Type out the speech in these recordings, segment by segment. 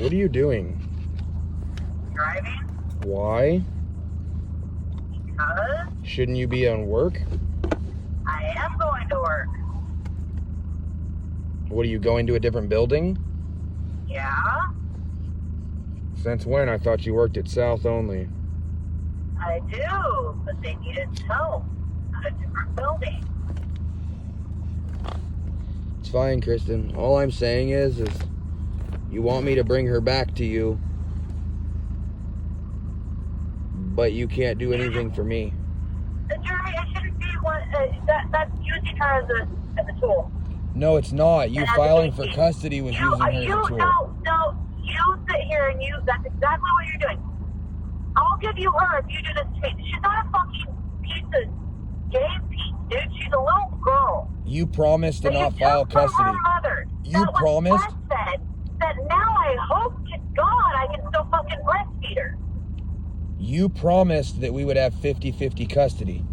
What are you doing? Driving. Why? Because Shouldn't you be on work? I am going to work. What, are you going to a different building? Yeah. Since when? I thought you worked at South only. I do, but they needed help at a different building. It's fine, Kristen. All I'm saying is you want me to bring her back to you, but you can't do anything for me. Jeremy, I shouldn't be one. That's using her as a tool. No, it's not. You filing for custody was using her as a tool. No. You sit here and that's exactly what you're doing. I'll give you her if you do this to me. She's not a fucking piece of game piece, dude. She's a little girl. You promised to not file custody. Her mother. You promised? Said that now I hope to God I can still fucking breastfeed her. You promised that we would have 50-50 custody.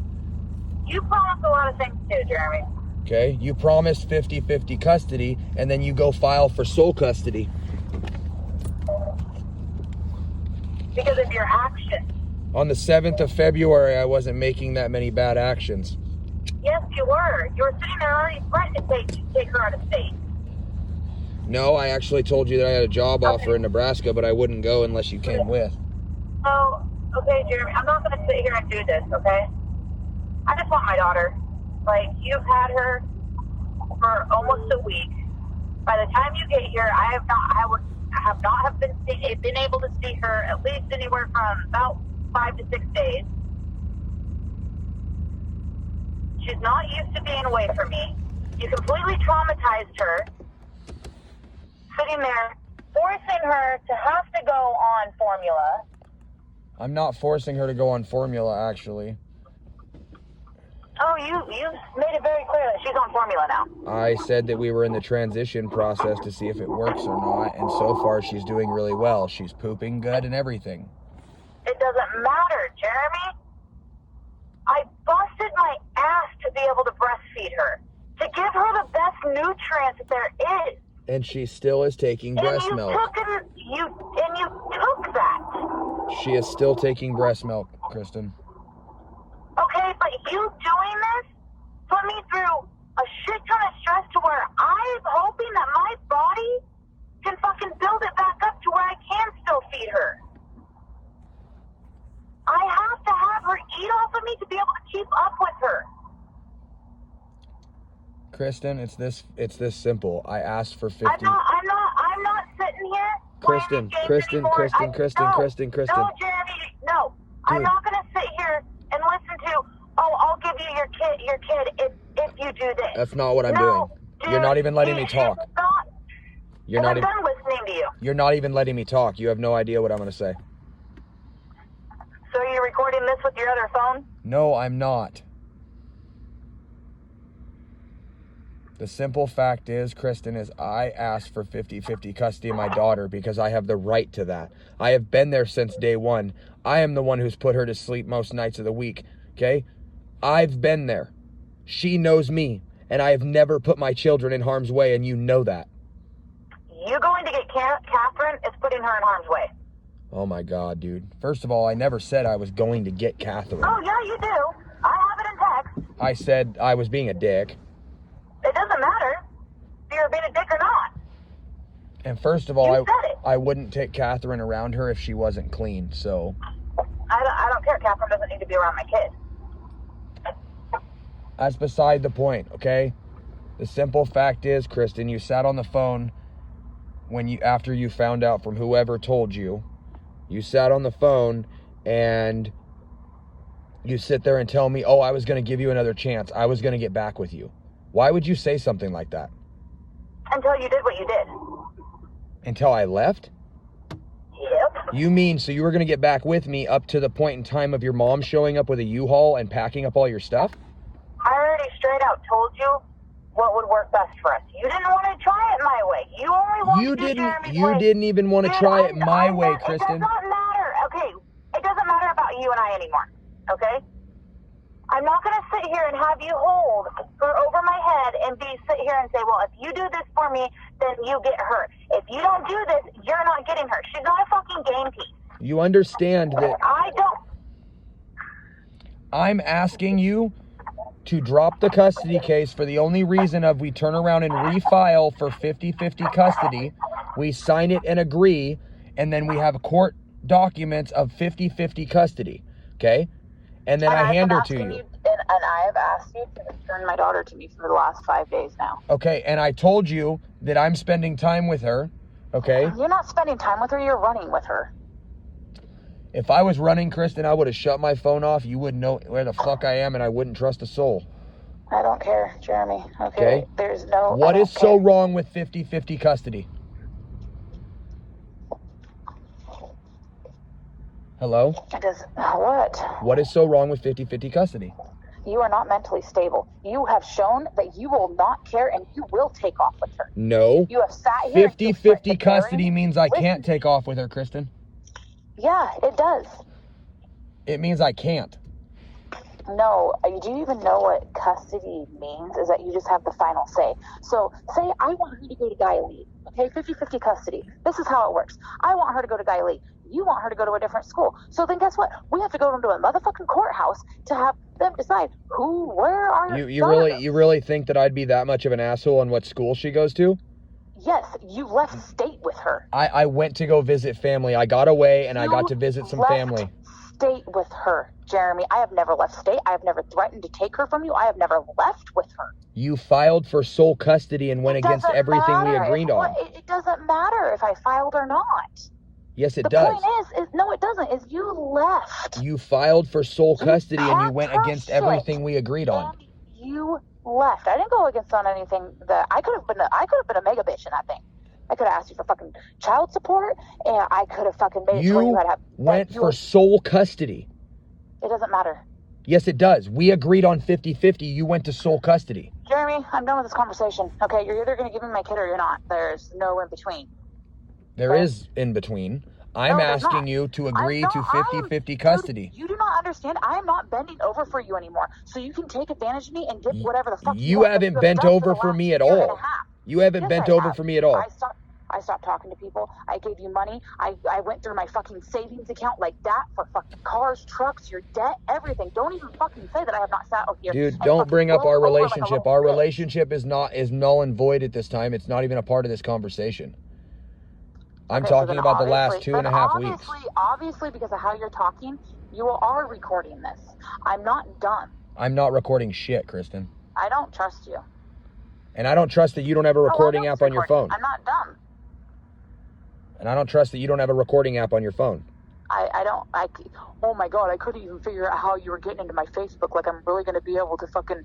You promised a lot of things too, Jeremy. Okay? You promised 50-50 custody, and then you go file for sole custody. Because of your actions. On the 7th of February, I wasn't making that many bad actions. Yes, you were. You were sitting there already threatening to take her out of state. No, I actually told you that I had a job offer in Nebraska, but I wouldn't go unless you came with. Oh, okay, Jeremy. I'm not going to sit here and do this, okay? I just want my daughter. Like, you've had her for almost a week. By the time you get here, I have not been able to see her at least anywhere from about 5 to 6 days. She's not used to being away from me. You completely traumatized her. Sitting there, forcing her to have to go on formula. I'm not forcing her to go on formula, actually. Oh, you made it very clear that she's on formula now. I said that we were in the transition process to see if it works or not, and so far she's doing really well. She's pooping good and everything. It doesn't matter, Jeremy. I busted my ass to be able to breastfeed her, to give her the best nutrients that there is. And she still is taking breast milk. You took that. She is still taking breast milk, Kristen. Okay, but you doing this put me through a shit ton of stress to where I'm hoping that my body can fucking build it back up to where I can still feed her. I have to have her eat off of me to be able to keep up with her. Kristen, it's this simple. I asked for 50. I'm not sitting here. Kristen. No, Jeremy, no. I'm not gonna sit here and listen to, I'll give you your kid if you do this. That's not what I'm doing. Dude, you're not even letting me talk. I'm done listening to you. You're not even letting me talk. You have no idea what I'm going to say. So you're recording this with your other phone? No, I'm not. The simple fact is, Kristen, is I asked for 50-50 custody of my daughter because I have the right to that. I have been there since day one. I am the one who's put her to sleep most nights of the week, okay? I've been there. She knows me, and I have never put my children in harm's way, and you know that. You going to get Catherine is putting her in harm's way. Oh my God, dude. First of all, I never said I was going to get Catherine. Oh, yeah, you do. I have it in text. I said I was being a dick. It doesn't matter if you're being a dick or not. And first of all, I wouldn't take Catherine around her if she wasn't clean, so. I don't care. Catherine doesn't need to be around my kid. That's beside the point, okay? The simple fact is, Kristen, you sat on the phone after you found out from whoever told you. You sat on the phone and you sit there and tell me, oh, I was going to give you another chance. I was going to get back with you. Why would you say something like that? Until you did what you did. Until I left? Yep. You mean, so you were going to get back with me up to the point in time of your mom showing up with a U-Haul and packing up all your stuff? I already straight out told you what would work best for us. You didn't want to try it my way. You only wanted to do Jeremy's way. You didn't even want to try it my way, Kristen. It does not matter. Okay, it doesn't matter about you and I anymore. Okay? I'm not going to sit here and have you hold her over my head and sit here and say, well, if you do this for me, then you get hurt. If you don't do this, you're not getting hurt. She's not a fucking game piece. You understand that I don't. I'm asking you to drop the custody case for the only reason of we turn around and refile for 50-50 custody. We sign it and agree, and then we have court documents of 50-50 custody, okay? And then I hand her to you. And I have asked you to return my daughter to me for the last 5 days now. Okay, and I told you that I'm spending time with her, okay? You're not spending time with her, you're running with her. If I was running, Kristen, I would have shut my phone off. You wouldn't know where the fuck I am, and I wouldn't trust a soul. I don't care, Jeremy. Okay? There's no... What is so wrong with 50-50 custody? Hello? What? What is so wrong with 50-50 custody? You are not mentally stable. You have shown that you will not care and you will take off with her. No. You have sat here... 50-50 custody means I can't take off with her, Kristen. Yeah, it does. It means I can't. No, do you even know what custody means? Is that you just have the final say. So, say I want her to go to Guy Lee, okay? 50-50 custody. This is how it works. I want her to go to Guy Lee. You want her to go to a different school. So then guess what? We have to go into a motherfucking courthouse to have them decide where are you really think that I'd be that much of an asshole on what school she goes to? Yes, you left state with her. I went to go visit family. I got away and I got to visit some family. State with her, Jeremy. I have never left state. I have never threatened to take her from you. I have never left with her. You filed for sole custody and went against everything we agreed on. It doesn't matter if I filed or not. Yes, it does. The point is no, it doesn't. Is you left. You filed for sole custody and you went against everything we agreed on. And you left. I didn't go against on anything that I could have been a mega bitch in that thing. I could have asked you for fucking child support, and I could have fucking made sure you had to have... went for sole custody. It doesn't matter. Yes, it does. We agreed on 50-50. You went to sole custody. Jeremy, I'm done with this conversation. Okay, you're either going to give me my kid or you're not. There's no in between. There is in between. I'm asking you to agree to 50-50 custody. You do not understand. I am not bending over for you anymore. So you can take advantage of me and get whatever the fuck you haven't bent over for me at all. You haven't bent over for me at all. I stopped talking to people. I gave you money. I went through my fucking savings account like that for fucking cars, trucks, your debt, everything. Don't even fucking say that I have not sat over here. Dude, don't bring up our relationship. Our relationship is null and void at this time. It's not even a part of this conversation. I'm talking about the last 2.5 weeks. Obviously, because of how you're talking, you are recording this. I'm not done. I'm not recording shit, Kristen. I don't trust you. And I don't trust that you don't have a recording app on your phone. I'm not dumb. And I don't trust that you don't have a recording app on your phone. Oh my God, I couldn't even figure out how you were getting into my Facebook. Like, I'm really going to be able to fucking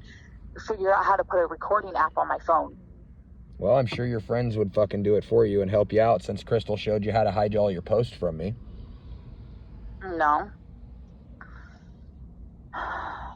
figure out how to put a recording app on my phone. Well, I'm sure your friends would fucking do it for you and help you out since Crystal showed you how to hide all your posts from me. No.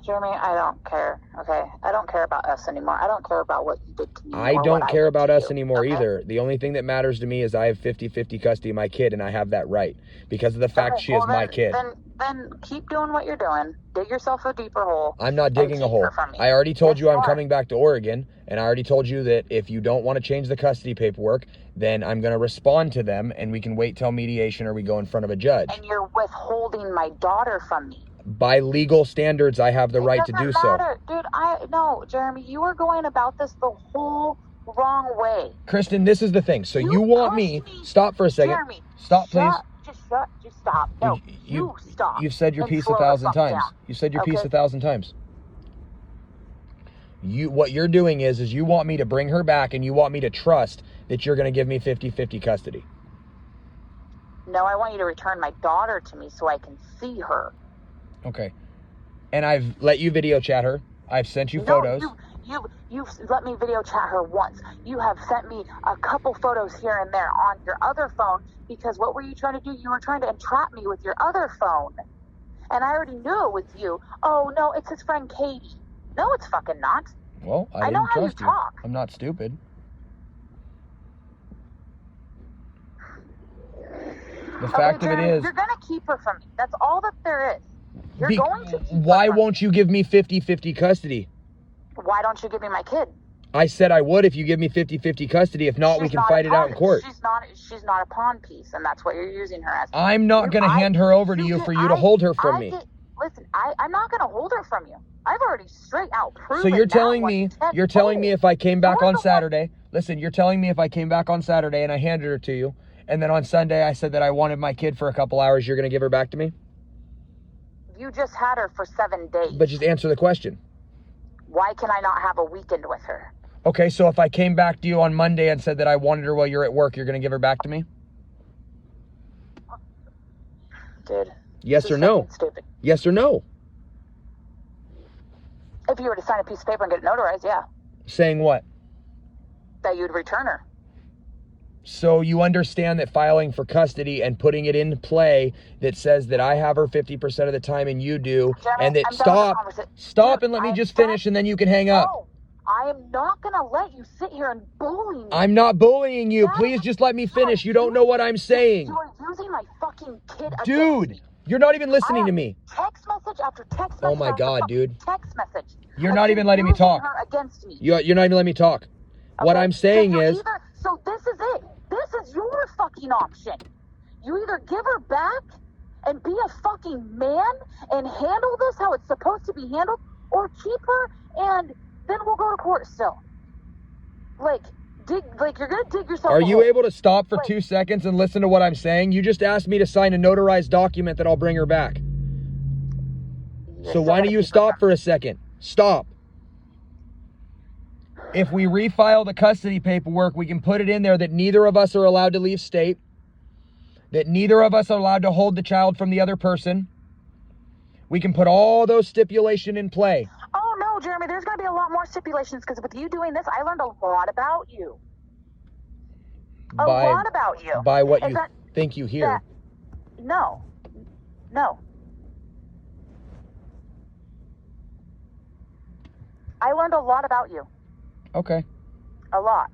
Jeremy, I don't care, okay? I don't care about us anymore. I don't care about what you did to me. I don't care about us anymore either. The only thing that matters to me is I have 50-50 custody of my kid, and I have that right because of the fact she is my kid. Then keep doing what you're doing. Dig yourself a deeper hole. I'm not digging a hole. I already told you I'm coming back to Oregon, and I already told you that if you don't want to change the custody paperwork, then I'm going to respond to them, and we can wait till mediation or we go in front of a judge. And you're withholding my daughter from me. By legal standards, I have the right to do so. Dude, no, Jeremy, you are going about this the whole wrong way. Kristen, this is the thing. So you want me... Stop for a second. Jeremy, stop, please. Just stop. No, you stop. You've said your piece 1,000 times. You said your piece 1,000 times. What you're doing is you want me to bring her back and you want me to trust that you're going to give me 50-50 custody. No, I want you to return my daughter to me so I can see her. Okay. And I've let you video chat her. I've sent you photos. You've let me video chat her once. You have sent me a couple photos here and there on your other phone because what were you trying to do? You were trying to entrap me with your other phone. And I already knew it was you. Oh, no, it's his friend Katie. No, it's fucking not. Well, I didn't trust you. I'm not stupid. The fact of it is... You're going to keep her from me. That's all that there is. You're going to keep Why her from won't you give me 50-50 custody? Why don't you give me my kid? I said I would if you give me 50-50 custody. If not, we can fight it out in court. She's not a pawn piece, and that's what you're using her as. I'm not going to hand her over to you for you to hold her from me. Listen, I'm not going to hold her from you. I've already straight out proven. So you're telling me if I came back on Saturday, listen, you're telling me if I came back on Saturday and I handed her to you, and then on Sunday I said that I wanted my kid for a couple hours, you're going to give her back to me? You just had her for 7 days. But just answer the question. Why can I not have a weekend with her? Okay, so if I came back to you on Monday and said that I wanted her while you're at work, you're going to give her back to me? Dude. Yes or no? Stupid. Yes or no? If you were to sign a piece of paper and get it notarized, yeah. Saying what? That you'd return her. So you understand that filing for custody and putting it into play that says that I have her 50% of the time and you do, Jeremy, and that stop and let me just finish and then you can hang up. No, I am not going to let you sit here and bully me. I'm not bullying you. Please just let me finish. You don't know what I'm saying. You are using my fucking kid against Dude, me. you're not even listening to me. Text message after text message. Oh my God, dude. Text message. You're not even letting me talk. Her against me. You're not even letting me talk. What I'm saying is... So this is it. This is your fucking option. You either give her back and be a fucking man and handle this how it's supposed to be handled, or keep her and then we'll go to court still. Like you're gonna dig yourself. Are you able to stop for 2 seconds and listen to what I'm saying? You just asked me to sign a notarized document that I'll bring her back. So why don't you stop for a second? Stop. If we refile the custody paperwork, we can put it in there that neither of us are allowed to leave state, that neither of us are allowed to hold the child from the other person. We can put all those stipulations in play. Oh, no, Jeremy, there's going to be a lot more stipulations because with you doing this, I learned a lot about you. A lot about you. By what you think you hear. No. I learned a lot about you. Okay. A lot.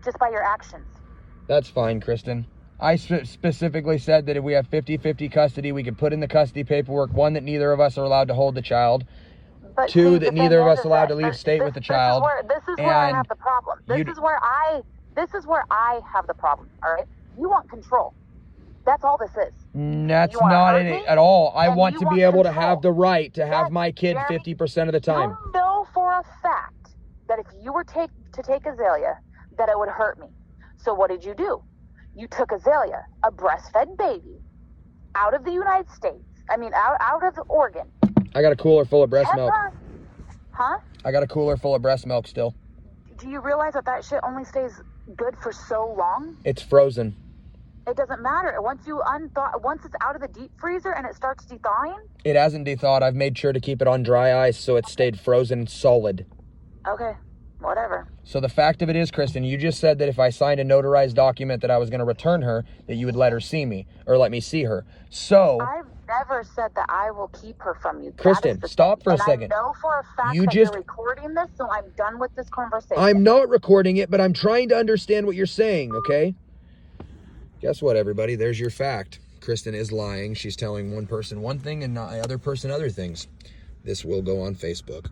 Just by your actions. That's fine, Kristen. I specifically said that if we have 50-50 custody, we can put in the custody paperwork, 1, that neither of us are allowed to hold the child. But 2, that neither of us are allowed to leave state with the child. This is where I have the problem. This is where I have the problem, all right? You want control. That's all this is. That's not it at all. I want to be able to have the right to have my kid 50% of the time. You know for a fact that if you were to take Azalea, that it would hurt me. So what did you do? You took Azalea, a breastfed baby, out of the United States. I mean, out of Oregon. I got a cooler full of breast milk. Huh? I got a cooler full of breast milk still. Do you realize that shit only stays good for so long? It's frozen. It doesn't matter. Once it's out of the deep freezer and it starts thawing. It hasn't thawed. I've made sure to keep it on dry ice so it stayed frozen solid. Okay, whatever. So the fact of it is, Kristen, you just said that if I signed a notarized document that I was going to return her, that you would let her see me, or let me see her. So... I've never said that I will keep her from you. Kristen, stop for a second. I know for a fact that you're recording this, so I'm done with this conversation. I'm not recording it, but I'm trying to understand what you're saying, okay? Guess what, everybody? There's your fact. Kristen is lying. She's telling one person one thing and the other person other things. This will go on Facebook.